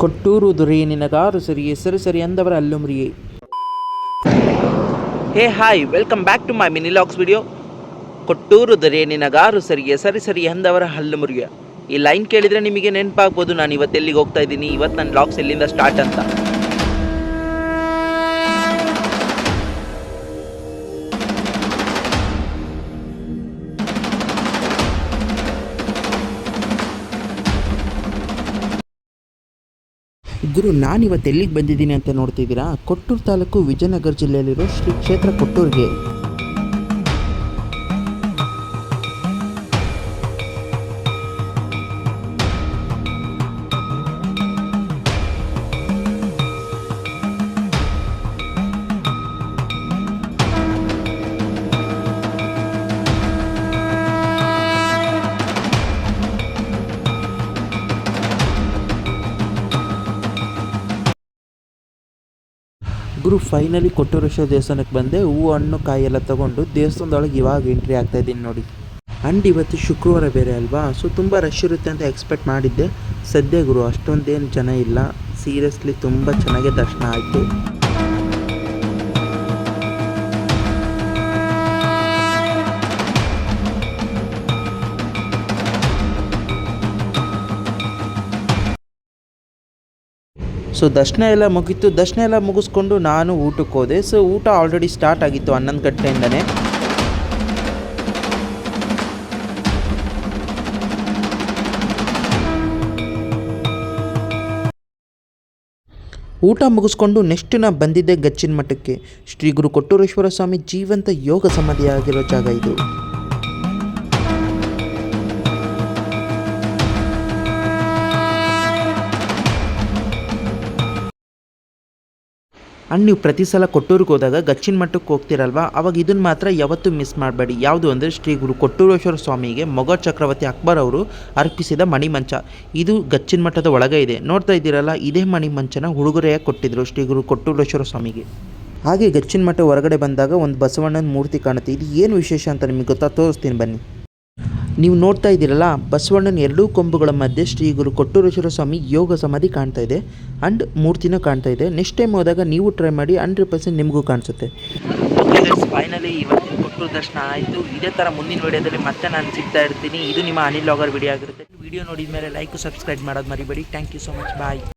ಕೊಟ್ಟೂರು ದೊರೆ ನಿನಗಾರು ಸರಿಯೇ ಸರಿ ಸರಿ ಅಂದವರ ಅಲ್ಲುಮ್ರಿಯೇ. Hey hi, welcome back to my mini logs video. Kotturu ದೊರೆ ನಿನಗಾರು ಸರಿಯೇ ಸರಿ ಸರಿ ಅಂದವರ ಹಲ್ಲು ಮುರಿಯ. ಈ ಲೈನ್ ಕೇಳಿದರೆ ನಿಮಗೆ ನೆನಪಾಗ್ಬೋದು ನಾನು ಇವತ್ತು ಎಲ್ಲಿಗೆ ಹೋಗ್ತಾ ಇದ್ದೀನಿ, ಇವತ್ತು ನನ್ನ ಲಾಗ್ಸ್ ಎಲ್ಲಿಂದ ಸ್ಟಾರ್ಟ್ ಅಂತ. ಗುರು, ನಾನಿವತ್ತು ಎಲ್ಲಿಗೆ ಬಂದಿದ್ದೀನಿ ಅಂತ ನೋಡ್ತಿದ್ದೀರಾ? ಕೊಟ್ಟೂರು ತಾಲೂಕು ವಿಜಯನಗರ ಜಿಲ್ಲೆಯಲ್ಲಿರೋ ಶ್ರೀ ಕ್ಷೇತ್ರ ಕೊಟ್ಟೂರಿಗೆ. ಗುರು, ಫೈನಲಿ ಕೊಟ್ಟೂರೇಶ್ವರ ದೇವಸ್ಥಾನಕ್ಕೆ ಬಂದೆ. ಹೂವು ಹಣ್ಣು ಕಾಯಿ ಎಲ್ಲ ತೊಗೊಂಡು ದೇವಸ್ಥಾನದೊಳಗೆ ಇವಾಗ ಎಂಟ್ರಿ ಆಗ್ತಾ ಇದ್ದೀನಿ ನೋಡಿ. ಆ್ಯಂಡ್ ಇವತ್ತು ಶುಕ್ರವಾರ ಬೇರೆ ಅಲ್ವಾ, ಸೊ ತುಂಬ ರಶ್ ಇರುತ್ತೆ ಅಂತ ಎಕ್ಸ್ಪೆಕ್ಟ್ ಮಾಡಿದ್ದೆ. ಸದ್ಯ ಗುರು ಅಷ್ಟೊಂದೇನು ಜನ ಇಲ್ಲ. ಸೀರಿಯಸ್ಲಿ ತುಂಬ ಚೆನ್ನಾಗಿ ದರ್ಶನ ಆಯಿತು. ಸೊ ದರ್ಶನ ಎಲ್ಲ ಮುಗಿಸ್ಕೊಂಡು ನಾನು ಊಟಕ್ಕೆ ಹೋದೆ. ಸೊ ಊಟ ಆಲ್ರೆಡಿ ಸ್ಟಾರ್ಟ್ ಆಗಿತ್ತು 11 ಗಂಟೆಯಿಂದನೇ. ಊಟ ಮುಗಿಸ್ಕೊಂಡು ನೆಕ್ಸ್ಟ್ ನಾನು ಬಂದಿದ್ದೆ ಗಚ್ಚಿನ ಮಠಕ್ಕೆ. ಶ್ರೀ ಗುರು ಕೊಟ್ಟೂರೇಶ್ವರ ಸ್ವಾಮಿ ಜೀವಂತ ಯೋಗ ಸಮಾಧಿಯಾಗಿರೋ ಜಾಗ ಇದು. ಆ್ಯಂಡ್ ನೀವು ಪ್ರತಿ ಸಲ ಕೊಟ್ಟೂರಿಗೆ ಹೋದಾಗ ಗಚ್ಚಿನ ಮಠಕ್ಕೆ ಹೋಗ್ತಿರಲ್ವ, ಅವಾಗ ಇದನ್ನು ಮಾತ್ರ ಯಾವತ್ತೂ ಮಿಸ್ ಮಾಡಬೇಡಿ. ಯಾವುದು ಅಂದರೆ ಶ್ರೀ ಗುರು ಕೊಟ್ಟೂರೇಶ್ವರ ಸ್ವಾಮಿಗೆ ಮೊಘಲ್ ಚಕ್ರವರ್ತಿ ಅಕ್ಬರ್ ಅವರು ಅರ್ಪಿಸಿದ ಮಣಿಮಂಚ. ಇದು ಗಚ್ಚಿನ ಮಠದ ಒಳಗೆ ಇದೆ. ನೋಡ್ತಾ ಇದ್ದೀರಲ್ಲ, ಇದೇ ಮಣಿಮಂಚನ ಉಡುಗೊರೆಯಾಗಿ ಕೊಟ್ಟಿದ್ದರು ಶ್ರೀ ಗುರು ಕೊಟ್ಟೂರೇಶ್ವರ ಸ್ವಾಮಿಗೆ. ಹಾಗೆ ಗಚ್ಚಿನ ಮಠ ಹೊರಗಡೆ ಬಂದಾಗ ಒಂದು ಬಸವಣ್ಣನ ಮೂರ್ತಿ ಕಾಣುತ್ತೆ. ಇದು ಏನು ವಿಶೇಷ ಅಂತ ನಿಮಗೆ ಗೊತ್ತಾ? ತೋರಿಸ್ತೀನಿ ಬನ್ನಿ. ನೀವು ನೋಡ್ತಾ ಇದ್ದೀರಲ್ಲ, ಬಸವಣ್ಣನ ಎರಡೂ ಕೊಂಬುಗಳ ಮಧ್ಯೆ ಶ್ರೀ ಗುರು ಕೊಟ್ಟೂರೇಶ್ವರ ಸ್ವಾಮಿ ಯೋಗ ಸಮಾಧಿ ಕಾಣ್ತಾ ಇದೆ. ಆ್ಯಂಡ್ ಮೂರ್ತಿನೂ ಕಾಣ್ತಾ ಇದೆ. ನೆಕ್ಸ್ಟ್ ಟೈಮ್ ಹೋದಾಗ ನೀವು ಟ್ರೈ ಮಾಡಿ, 100% ನಿಮಗೂ ಕಾಣಿಸುತ್ತೆ. ಫೈನಲಿ ಇವತ್ತಿನ ಕೊಟ್ಟೂರು ದರ್ಶನ ಆಯಿತು. ಇದೇ ಥರ ಮುಂದಿನ ವಿಡಿಯೋದಲ್ಲಿ ಮತ್ತೆ ನಾನು ಸಿಗ್ತಾ ಇರ್ತೀನಿ. ಇದು ನಿಮ್ಮ ಅನಿಲ್ ಲಾಗರ್ ವಿಡಿಯೋ ಆಗಿರುತ್ತೆ. ವಿಡಿಯೋ ನೋಡಿದ ಮೇಲೆ ಲೈಕ್ ಸಬ್ಸ್ಕ್ರೈಬ್ ಮಾಡೋದು ಮರಿಬೇಡಿ. Thank you so much. Bye.